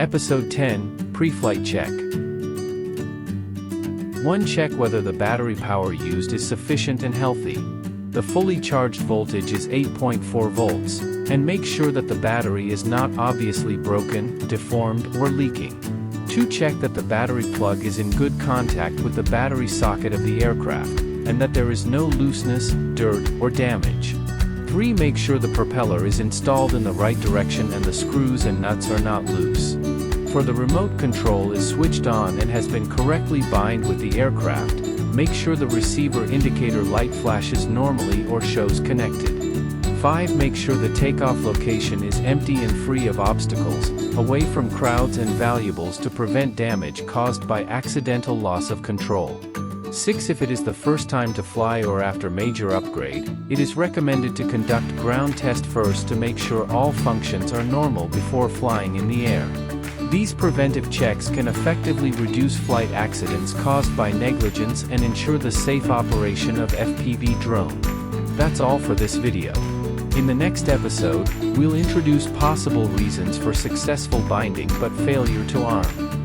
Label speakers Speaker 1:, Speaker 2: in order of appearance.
Speaker 1: Episode 10, Pre-Flight Check. 1. Check whether the battery power used is sufficient and healthy. The fully charged voltage is 8.4 volts, and make sure that the battery is not obviously broken, deformed, or leaking. 2. Check that the battery plug is in good contact with the battery socket of the aircraft, and that there is no looseness, dirt, or damage. 3. Make sure the propeller is installed in the right direction and the screws and nuts are not loose. 4. The remote control is switched on and has been correctly bind with the aircraft. Make sure the receiver indicator light flashes normally or shows connected. 5. Make sure the takeoff location is empty and free of obstacles, away from crowds and valuables to prevent damage caused by accidental loss of control. 6. If it is the first time to fly or after major upgrade, it is recommended to conduct ground test first to make sure all functions are normal before flying in the air. These preventive checks can effectively reduce flight accidents caused by negligence and ensure the safe operation of FPV drone. That's all for this video. In the next episode, we'll introduce possible reasons for successful binding but failure to arm.